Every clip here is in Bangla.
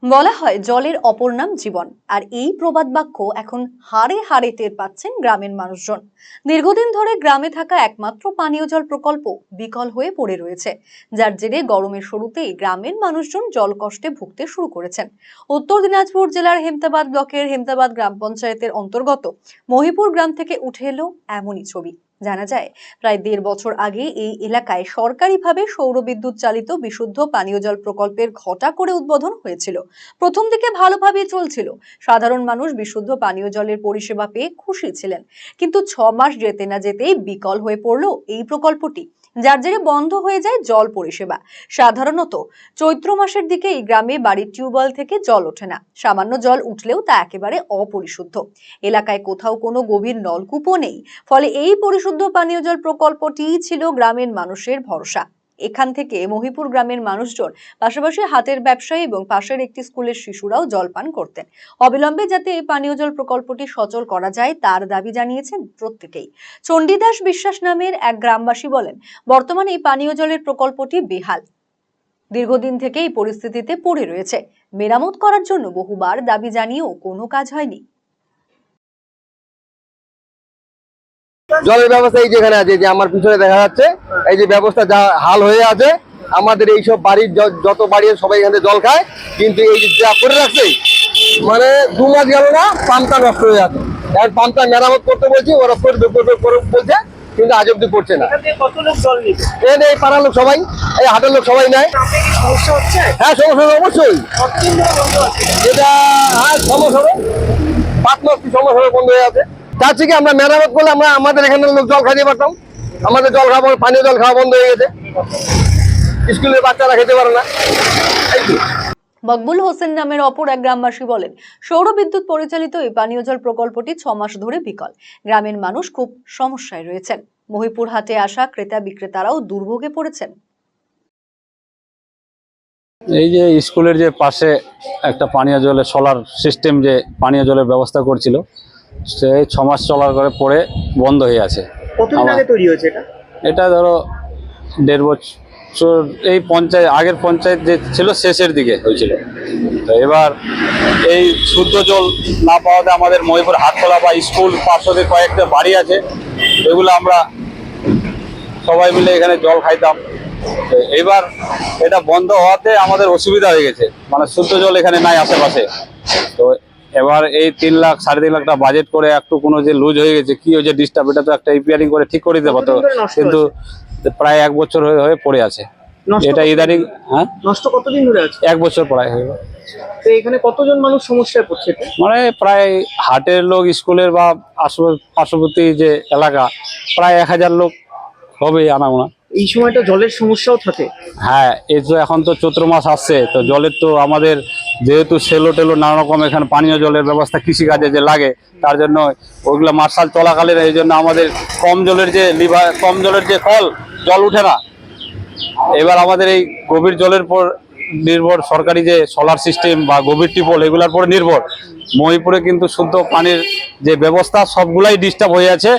বলা হয় জলের অপর নাম জীবন, আর এই প্রবাদ বাক্য এখন হাড়ে হাড়ে টের পাচ্ছেন গ্রামের মানুষজন। দীর্ঘদিন ধরে গ্রামে থাকা একমাত্র পানীয় জল প্রকল্প বিকল হয়ে পড়ে রয়েছে, যার জেরে গরমের শুরুতেই গ্রামের মানুষজন জল কষ্টে ভুগতে শুরু করেছেন। উত্তর দিনাজপুর জেলার হেমতাবাদ ব্লকের হেমতাবাদ গ্রাম পঞ্চায়েতের অন্তর্গত মহিপুর গ্রাম থেকে উঠে এলো এমনই ছবি। জানা যায়, প্রায় ১.৫ বছর আগে এই এলাকায় সরকারিভাবে সৌরবিদ্যুৎ চালিত বিশুদ্ধ পানীয় জল প্রকল্পের ঘটা করে উদ্বোধন হয়েছিল। প্রথম দিকে ভালোভাবেই চলছিল, সাধারণ মানুষ বিশুদ্ধ পানীয় জলের পরিষেবা পেয়ে খুশি ছিলেন। কিন্তু ৬ মাস যেতে না যেতেই বিকল হয়ে পড়ল এই প্রকল্পটি, যার জেরে বন্ধ হয়ে যায় জল পরিষেবা। সাধারণত চৈত্র মাসের দিকে এই গ্রামে বাড়ির টিউবওয়েল থেকে জল ওঠে না, সামান্য জল উঠলেও তা একেবারে অপরিশুদ্ধ। এলাকায় কোথাও কোনো গভীর নলকূপও নেই, ফলে এই পরিশুদ্ধ পানীয় জল প্রকল্পটি ছিল গ্রামের মানুষের ভরসা। এখান থেকে মহিপুর গ্রামের মানুষজন, পাশাপাশি হাটের ব্যবসায়ী এবং পাশের একটি স্কুলের শিশুরাও জল পান করতেন। অবিলম্বে যাতে এই পানীয় জল প্রকল্পটি সচল করা যায় তার দাবি জানিয়েছেন প্রত্যেকেই। চণ্ডীদাস বিশ্বাস নামের এক গ্রামবাসী বলেন, বর্তমানে এই পানীয় জলের প্রকল্পটি বেহাল, দীর্ঘদিন থেকে এই পরিস্থিতিতে পড়ে রয়েছে। মেরামত করার জন্য বহুবার দাবি জানিয়েও কোনো কাজ হয়নি। জলের ব্যবস্থা এই যেখানে আছে, যে আমার পিছনে দেখা যাচ্ছে, এই যে ব্যবস্থা যা হাল হয়ে আছে, আমাদের এইসব বাড়ির যত বাড়ি সবাই এখানে জল খায়, কিন্তু এই যা করে রাখছে, মানে ২ মাস গেল না পাম্পটা নষ্ট হয়ে যাচ্ছে। এখন পাম্পটা মেরামত করতে বলছি, ওরা বলছে, কিন্তু আজ অব্দি করছে না। এই পাড়ার লোক সবাই, এই হাটের লোক সবাই নেয়। হ্যাঁ, সমস্যা অবশ্যই। এটা ৬ মাস হবে, ৫ মাস ৬ মাস হবে বন্ধ হয়ে আছে। তার থেকে আমরা মেরামত করলে আমরা আমাদের এখানে লোক জল খাইতে পারতাম। আমাদের জল খাওয়া, পানীয় জল খাওয়া বন্ধ হয়ে গেছে, স্কুলের বাচ্চারা খেতে পারে না। মকবুল হোসেন নামের অপর এক গ্রামবাসী বলেন, সৌরবিদ্যুৎ পরিচালিত এই পানীয় জল প্রকল্পটি ৬ মাস ধরে বিকল। গ্রামের মানুষ খুব সমস্যায় রয়েছেন। মহিপুর হাটে আসা ক্রেতা বিক্রেতারাও দুর্ভোগে পড়েছেন। এই যে স্কুলের যে পাশে একটা পানীয় জলের সোলার সিস্টেম, যে পানীয় জলের ব্যবস্থা করছিল, সেই ৬ মাস চলার করে পরে বন্ধ হয়ে আছে। কতদিন আগে তৈরি হয়েছে এটা? এটা ধরো ১.৫ বছর, এই আগের পঞ্চায়েত যে ছিল শেষের দিকে হয়েছিল। তো এবার এই শুদ্ধ জল না পাওয়াতে আমাদের মহিপুর হাটখোলা বা স্কুল পার্শ্বদের কয়েকটা বাড়ি আছে, এগুলো আমরা সবাই মিলে এখানে জল খাইতাম। তো এবার এটা বন্ধ হওয়াতে আমাদের অসুবিধা হয়ে গেছে, মানে শুদ্ধ জল এখানে নাই আশেপাশে। তো এবার এই ৩ লাখ ৩.৫ লাখ টাকা বাজেট করে একটু কোনো যে লুজ হয়ে গেছে, কি হয়েছে ডিস্টার্ব, এটা তো একটা রিপেয়ারিং করে ঠিক করে দিতে পারতো, কিন্তু প্রায় ১ বছর হয়ে পড়ে আছে। এটা ইদানিং নষ্ট কতদিন ধরে আছে? ১ বছর প্রায় হয়ে গেল। তো এখানে কতজন মানুষ সমস্যায় পড়ছে? মানে প্রায় হাটের লোক, স্কুলের বা পার্শ্ববর্তী যে এলাকা, প্রায় ১,০০০ লোক হবে আনাগোনা। এই সময়টা জলের সমস্যাও থাকে। হ্যাঁ, এই তো এখন তো চৈত্র মাস আসছে, তো জলের তো আমাদের যেহেতু সেলো টেলো নানা রকম এখানে পানীয় জলের ব্যবস্থা কৃষিকাজে যে লাগে, তার জন্য ওইগুলো মার্শাল চলাকালীন এই জন্য আমাদের কম জলের যে কল জল উঠে না। এবার আমাদের এই গভীর জলের পর নির্ভর, সরকারি যে সোলার সিস্টেম বা গভীর টিপল এগুলোর পর নির্ভর। মহিপুরে কিন্তু শুদ্ধ পানির যে ব্যবস্থা সবগুলাই ডিস্টার্ব হয়ে আছে।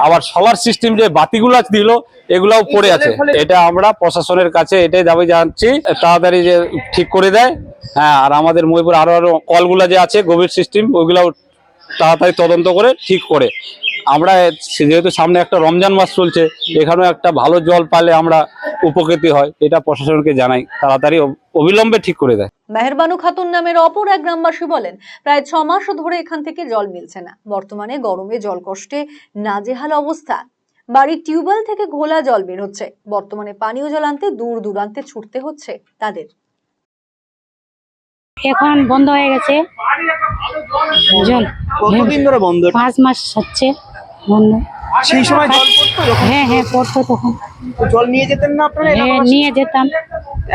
আবার সোলার সিস্টেম যে বাতিগুলা দিল এগুলাও পড়ে আছে। এটা আমরা প্রশাসনের কাছে এটাই দাবি জানাচ্ছি, তাড়াতাড়ি যে ঠিক করে দেয়। হ্যাঁ, আর আমাদের মহিপুর আরো কলগুলা যে আছে গভীর সিস্টেম, ওইগুলাও তাড়াতাড়ি তদন্ত করে ঠিক করে। আমরা যেহেতু সামনে একটা রমজান মাস চলছে, এখানেও একটা ভালো জল পালে আমরা উপকৃত হয়, এটা প্রশাসনকে জানাই, তাড়াতাড়ি অবিলম্বে ঠিক করে দেয়। মেহেরবানু খাতুন নামের অপর এক গ্রামবাসী বলেন, প্রায় ৬ মাস ধরে এখান থেকে জল মিলছে না। বর্তমানে গরমে জল কষ্টে নাজেহাল অবস্থা। বাড়ির টিউবওয়েল থেকে ঘোলা জল বের হচ্ছে। বর্তমানে পানীয় জল আনতে দূর দূরান্তে ছুটতে হচ্ছে তাদের। এখন বন্ধ হয়ে গেছে জল। কতদিন ধরে বন্ধ? ৫ মাস হচ্ছে বন্ধ। সেই সময় জল পড়তো যখন? হ্যাঁ পড়তো তখন। তো জল নিয়ে যেতেন না আপনারা? হ্যাঁ, নিয়ে যেতাম।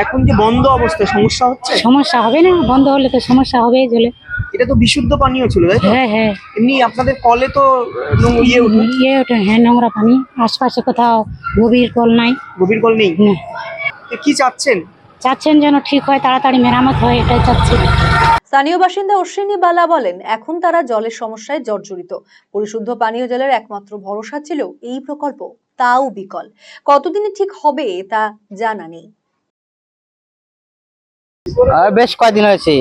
এখন যে বন্ধ অবস্থা, সমস্যা হচ্ছে? সমস্যা হবে না? বন্ধ হলে তো সমস্যা হবেই জলে। এটা তো বিশুদ্ধ পানীয় ছিল, তাই তো? হ্যাঁ। এমনি আপনাদের কলে তো ইয়ে ওঠে, হ্যাঁ, নোংরা পানি। আশপাশে কোথাও গভীর কল নাই। গভীর কল নেই? না। কি চাচ্ছেন? চাচ্ছেন যেন ঠিক হয়, তাড়াতাড়ি মেরামত হয়, এটাই চাচ্ছি। স্থানীয় বাসিন্দা অশ্বিনী বালা বলেন, এখন তারা জলের সমস্যায় জর্জরিত। পরিশুদ্ধ পানীয় জলের একমাত্র ভরসা ছিল এই প্রকল্প, তাও বিকল। কতদিনে ঠিক হবে তা জানা নেই। বেশ কয়েকদিন হয়েছে,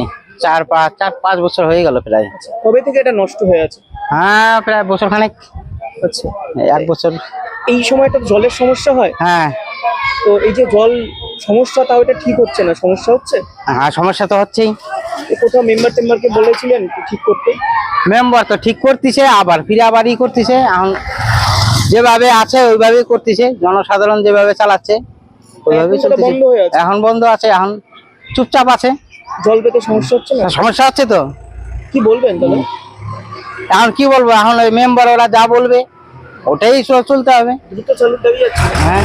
চার পাঁচ বছর হয়ে গেল প্রায়। কবে থেকে এটা নষ্ট হয়ে আছে? হ্যাঁ, প্রায় বছর খানেক, আচ্ছা, এক বছর। এই সময়টা জলের সমস্যা হয়, হ্যাঁ তো এই যে জল সমস্যা, তাও এটা ঠিক হচ্ছে না, সমস্যা হচ্ছে। হ্যাঁ, সমস্যা তো হচ্ছেই। কোথাও টেম্বারকে বলেছিলেন একটু ঠিক করতে? মেম্বার তো ঠিক করতেছে, আবার ফিরে আবারই করতেছে। এখন যেভাবে আছে ওইভাবেই করতেছে, জনসাধারণ যেভাবে চালাচ্ছে ওইভাবেই এখন তাহলে চলতেছে। বন্ধ হয়ে আছে? এখন বন্ধ আছে, এখন চুপচাপ আছে। জল পেতে সমস্যা হচ্ছে না? সমস্যা হচ্ছে তো। কি বলবেন তাহলে? এখন কি বলবো, এখন ওই মেম্বার ওরা যা বলবে ওটাই চলতে হবে। দ্রুত চালুর দাবি আছে। হ্যাঁ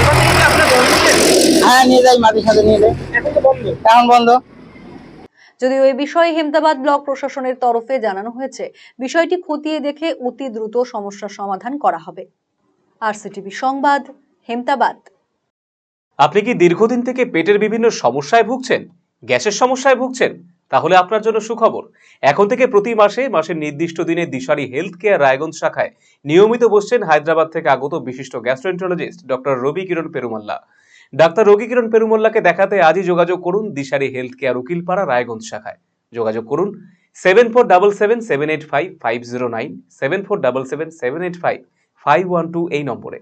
এবার থেকে কি আপনার বন্ধ হচ্ছে? হ্যাঁ, নিয়ে যাই, মাটির সাথে নিয়ে যাই। এখন তো বন্ধ। এখন বন্ধ। যদিও এই বিষয়ে হেমতাবাদ ব্লক প্রশাসনের তরফে জানানো হয়েছে, বিষয়টি খতিয়ে দেখে অতি দ্রুত সমস্যার সমাধান করা হবে। আরসিটিভি সংবাদ, হেমতাবাদ। আপনি কি দীর্ঘদিন থেকে পেটের বিভিন্ন সমস্যায় ভুগছেন, গ্যাসের সমস্যায় ভুগছেন? তাহলে আপনার জন্য সুখবর। এখন থেকে প্রতি মাসের নির্দিষ্ট দিনে দিশারি হেলথ কেয়ার রায়গঞ্জ শাখায় নিয়মিত বসছেন হায়দ্রাবাদ থেকে আগত বিশিষ্ট গ্যাস্ট্রোএন্টারোলজিস্ট ডক্টর রবি কিরণ পেরুমাল্লা। ডাক্তার রবি কিরণ পেরুমাল্লাকে দেখাতে আজই যোগাযোগ করুন দিশারি হেলথ কেয়ার উকিলপাড়া রায়গঞ্জ শাখায়। যোগাযোগ করুন 7477785509, 7477785512 এই নম্বরে।